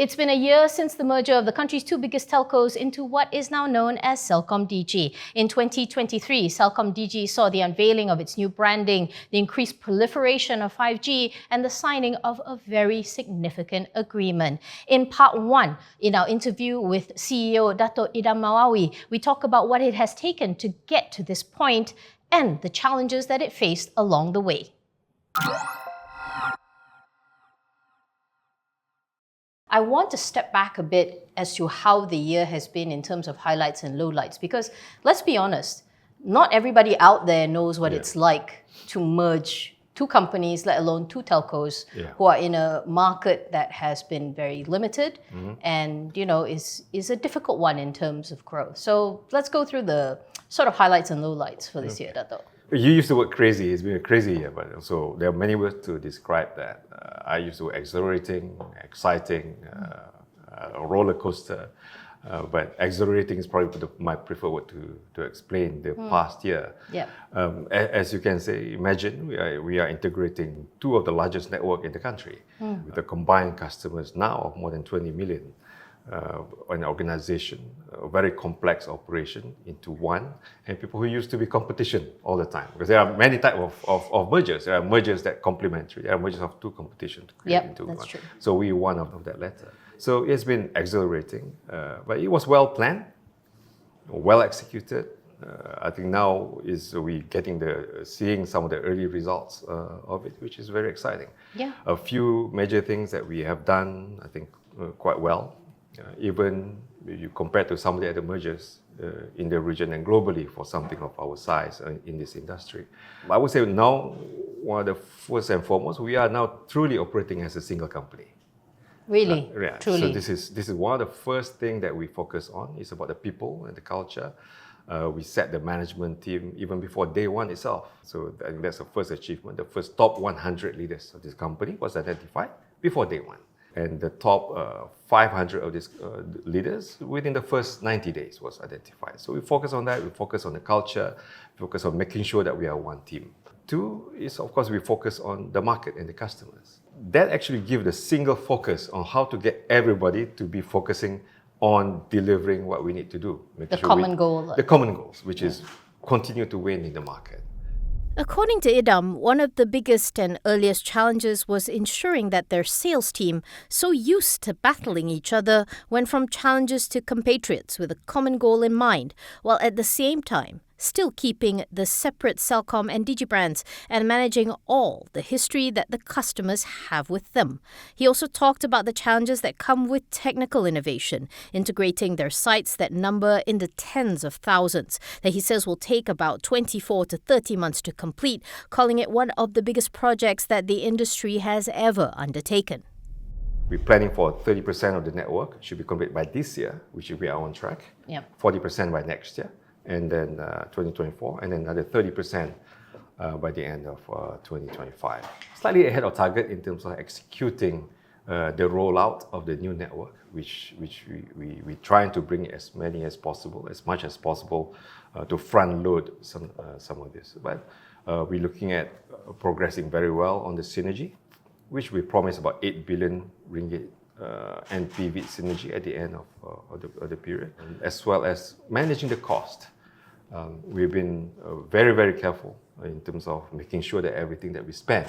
It's been a year since the merger of the country's two biggest telcos into what is now known as CelcomDigi. In 2023, CelcomDigi saw the unveiling of its new branding, the increased proliferation of 5G, and the signing of a very significant agreement. In part one, in our interview with CEO Datuk Idham Nawawi, we talk about what it has taken to get to this point and the challenges that it faced along the way. I want to step back a bit as to how the year has been in terms of highlights and lowlights, because let's be honest, not everybody out there knows what it's like to merge two companies, let alone two telcos, who are in a market that has been very limited and is a difficult one in terms of growth. So let's go through the sort of highlights and lowlights for this year, Datuk. You used the word crazy. It's been a crazy year, but also there are many words to describe that. I used the word exhilarating, exciting, a roller coaster, but exhilarating is probably my preferred word to explain the past year. As you can say, imagine we are integrating two of the largest network in the country with a combined customers now of more than 20 million. An organization, a very complex operation into one, and people who used to be competition all the time. Because there are many types of mergers. There are mergers that complementary. There are mergers of two competition to create into one. True. So we one of that latter. So it's been exhilarating, but it was well planned, well executed. I think now we seeing some of the early results of it, which is very exciting. A few major things that we have done, I think, quite well. Even you compare to some of the other mergers in the region and globally for something of our size in this industry. I would say now, one of the first and foremost, we are now truly operating as a single company. Really? Truly. So this is one of the first things that we focus on. It's about the people and the culture. We set the management team even before day one itself. So I think that's the first achievement. The first top 100 leaders of this company was identified before day one. And the top 500 of these leaders within the first 90 days was identified. So we focus on that, we focus on the culture, focus on making sure that we are one team. Two is, of course, we focus on the market and the customers. That actually gives the single focus on how to get everybody to be focusing on delivering what we need to do. The common goal. The common goals, which is continue to win in the market. According to Idham, one of the biggest and earliest challenges was ensuring that their sales team, so used to battling each other, went from challenges to compatriots with a common goal in mind, while at the same time still keeping the separate Celcom and Digi brands and managing all the history that the customers have with them. He also talked about the challenges that come with technical innovation, integrating their sites that number in the tens of thousands, that he says will take about 24 to 30 months to complete, calling it one of the biggest projects that the industry has ever undertaken. We're planning for 30% of the network should be completed by this year, which we are on track. 40% by next year. And then 2024, and then another 30% by the end of 2025. Slightly ahead of target in terms of executing the rollout of the new network, which we trying to bring as many as possible, as much as possible, to front load some of this. But we're looking at progressing very well on the synergy, which we promised about 8 billion ringgit NPV synergy at the end of the period, as well as managing the cost. We've been very, very careful in terms of making sure that everything that we spend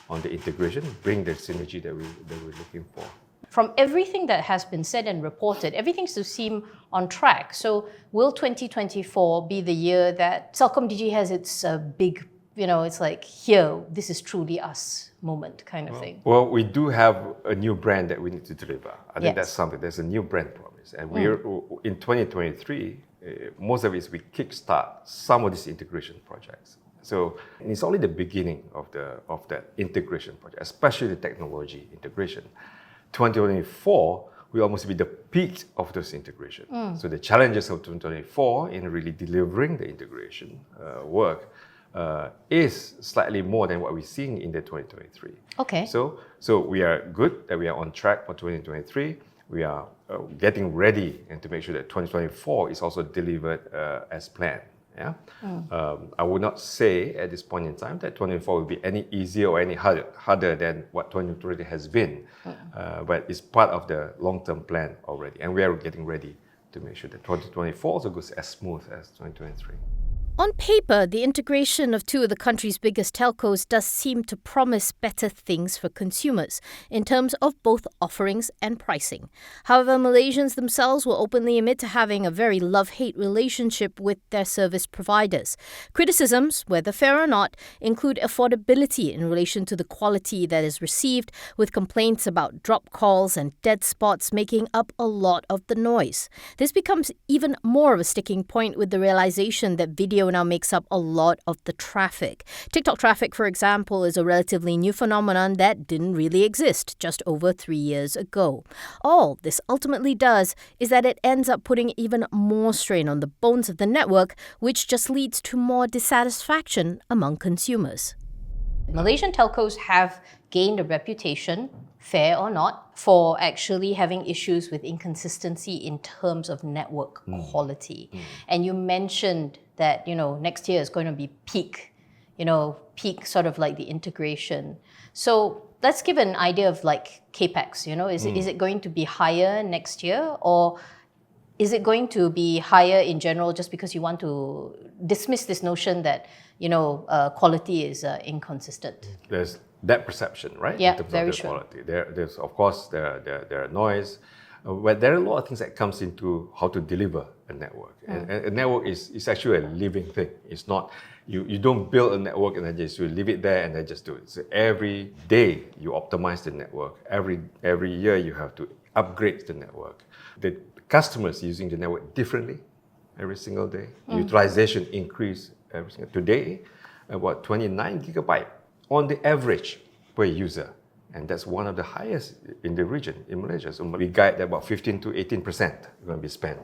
on the integration bring the synergy that we're looking for. From everything that has been said and reported, everything seems to seem on track. So will 2024 be the year that CelcomDigi has its big, it's like, here, this is truly us moment kind of thing? Well, we do have a new brand that we need to deliver. I think that's something. There's a new brand promise. And we're in 2023, most of it is we kickstart some of these integration projects. So it's only the beginning of that integration project, especially the technology integration. 2024 will almost be the peak of those integration. So the challenges of 2024 in really delivering the integration work is slightly more than what we're seeing in the 2023. Okay. So we are good that we are on track for 2023. We are getting ready and to make sure that 2024 is also delivered as planned. Yeah, I would not say at this point in time that 2024 will be any easier or any harder than what 2023 has been, but it's part of the long-term plan already, and we are getting ready to make sure that 2024 also goes as smooth as 2023. On paper, the integration of two of the country's biggest telcos does seem to promise better things for consumers in terms of both offerings and pricing. However, Malaysians themselves will openly admit to having a very love-hate relationship with their service providers. Criticisms, whether fair or not, include affordability in relation to the quality that is received, with complaints about drop calls and dead spots making up a lot of the noise. This becomes even more of a sticking point with the realization that video now makes up a lot of the traffic. TikTok traffic, for example, is a relatively new phenomenon that didn't really exist just over 3 years ago. All this ultimately does is that it ends up putting even more strain on the bones of the network, which just leads to more dissatisfaction among consumers. Malaysian telcos have gained a reputation, fair or not, for actually having issues with inconsistency in terms of network quality. And you mentioned that, next year is going to be peak sort of like the integration. So let's give an idea of like CapEx, is it going to be higher next year, or is it going to be higher in general just because you want to dismiss this notion that, quality is inconsistent? There's that perception, right? Yeah, in terms very of the sure. quality. There's of course there are noise, but there are a lot of things that comes into how to deliver a network. And a network is actually a living thing. It's not you don't build a network and then just you leave it there and then just do it. So every day you optimize the network. Every year you have to upgrade the network. The customers using the network differently every single day. Utilization increase every single today, about 29 gigabyte on the average per user. And that's one of the highest in the region, in Malaysia. So we guide that about 15 to 18% going to be spent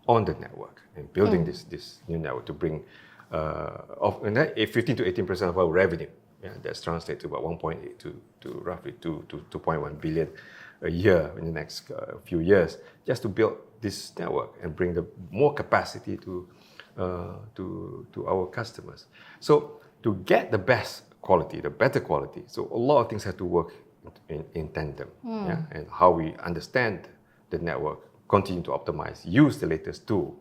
on the network and building this new network to bring 15 to 18% of our revenue. Yeah, that's translated to about 1.8 to roughly 2.1 billion a year in the next few years, just to build this network and bring the more capacity to our customers. So to get the best quality, the better quality, so a lot of things have to work in tandem. Yeah? And how we understand the network, continue to optimize, use the latest tool,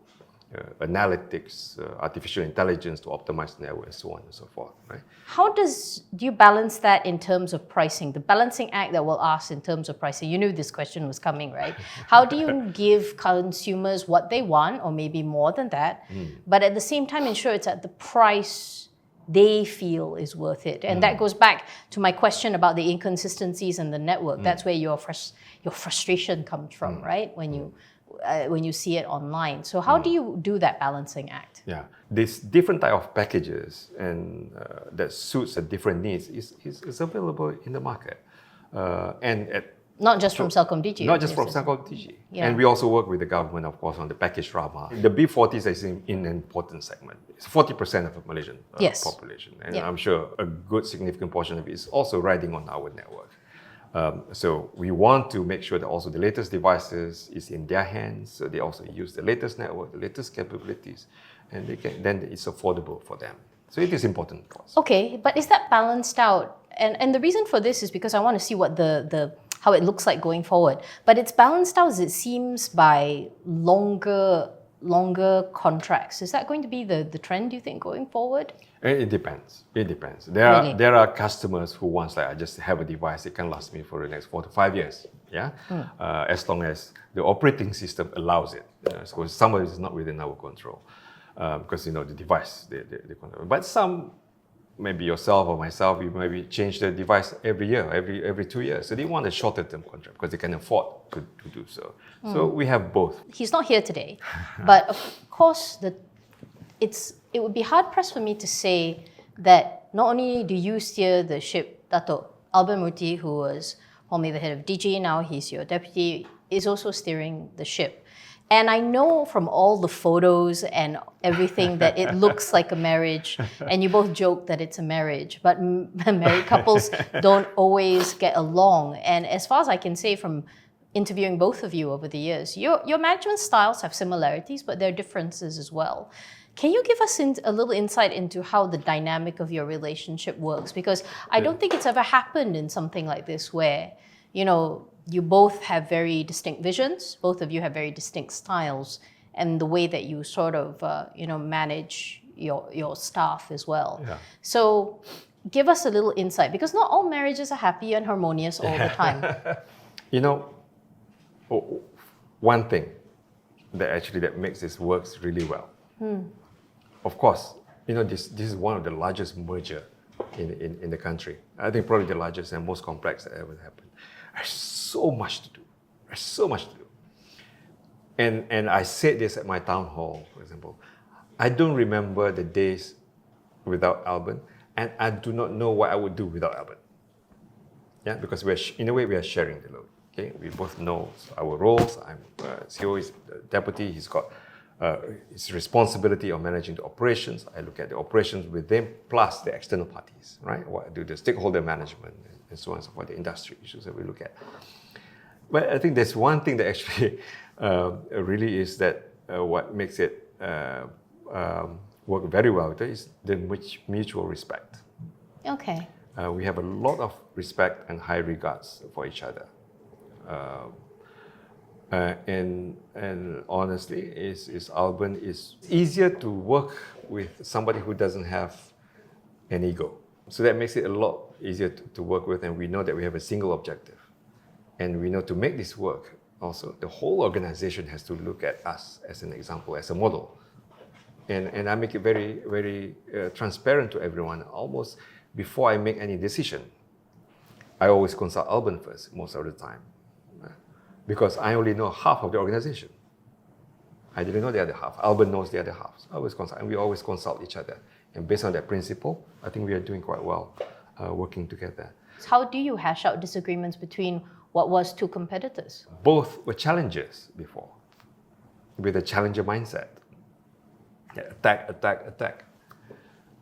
analytics, artificial intelligence to optimize the network, and so on and so forth. Right? How do you balance that in terms of pricing? The balancing act that we'll ask in terms of pricing, you knew this question was coming, right? How do you give consumers what they want, or maybe more than that, but at the same time ensure it's at the price they feel is worth it? And that goes back to my question about the inconsistencies in the network. That's where your frustration comes from, right? When you see it online. So how do you do that balancing act? Yeah, this different type of packages and that suits the different needs is available in the market, and not just from CelcomDigi. Not just from CelcomDigi. Yeah. And we also work with the government, of course, on the package Rama. The B40 is in an important segment. It's 40% of the Malaysian population. And I'm sure a good significant portion of it is also riding on our network. So we want to make sure that also the latest devices is in their hands. So they also use the latest network, the latest capabilities, and then it's affordable for them. So it is important for us. Okay, but is that balanced out? And the reason for this is because I want to see what how it looks like going forward. But it's balanced out, as it seems, by longer contracts. Is that going to be the trend, do you think, going forward? It depends. There are customers who wants, like, I just have a device, it can last me for the next 4 to 5 years. Yeah, as long as the operating system allows it. So some of it is not within our control, because the device they control. But some, maybe yourself or myself, we maybe change the device every year, every 2 years. So they want a shorter term contract because they can afford to do so. So we have both. He's not here today, but of course it would be hard pressed for me to say that not only do you steer the ship, Datuk, Albern Murty, who was formerly the head of DG, now he's your deputy, is also steering the ship. And I know from all the photos and everything that it looks like a marriage, and you both joke that it's a marriage, but married couples don't always get along. And as far as I can say from interviewing both of you over the years, your management styles have similarities, but there are differences as well. Can you give us a little insight into how the dynamic of your relationship works? Because I don't think it's ever happened in something like this where, you both have very distinct visions, both of you have very distinct styles, and the way that you sort of, manage your staff as well. Yeah. So give us a little insight, because not all marriages are happy and harmonious all the time. One thing that makes this works really well. Of course, this is one of the largest merger in the country. I think probably the largest and most complex that ever happened. There's so much to do. And I said this at my town hall, for example. I don't remember the days without Albern, and I do not know what I would do without Albern. Yeah, because in a way we are sharing the load. Okay, we both know our roles. I'm CEO, is the deputy. He's got his responsibility of managing the operations. I look at the operations with them, plus the external parties, right? What do the stakeholder management and so on and so forth, the industry issues that we look at. But I think there's one thing that actually really is that what makes it work very well is the mutual respect. Okay. We have a lot of respect and high regards for each other. And honestly, Albern is easier to work with somebody who doesn't have an ego. So that makes it a lot easier to work with, and we know that we have a single objective. And we know to make this work, also, the whole organization has to look at us as an example, as a model. And I make it very, very transparent to everyone. Almost before I make any decision, I always consult Albern first, most of the time. Because I only know half of the organization. I didn't know the other half. Albern knows the other half. So I always consult, and we always consult each other. And based on that principle, I think we are doing quite well working together. So how do you hash out disagreements between what was two competitors? Both were challengers before, with a challenger mindset. Attack.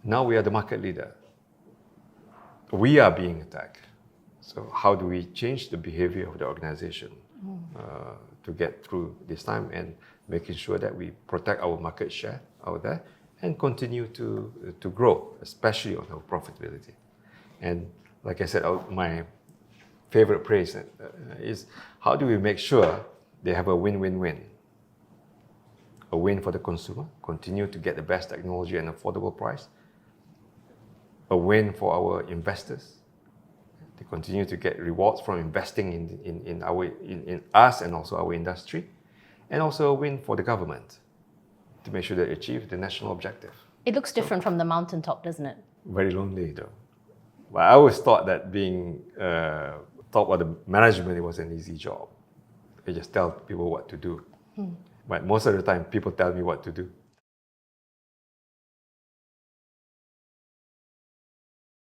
Now we are the market leader. We are being attacked. So how do we change the behavior of the organization to get through this time and making sure that we protect our market share out there and continue to grow, especially on our profitability. And like I said, my favorite phrase is how do we make sure they have a win-win-win? A win for the consumer, continue to get the best technology and affordable price. A win for our investors, they continue to get rewards from investing in us and also our industry. And also a win for the government to make sure they achieve the national objective. It looks different from the mountaintop, doesn't it? Very lonely though. But I always thought that being top of the management, it was an easy job. They just tell people what to do. But most of the time, people tell me what to do.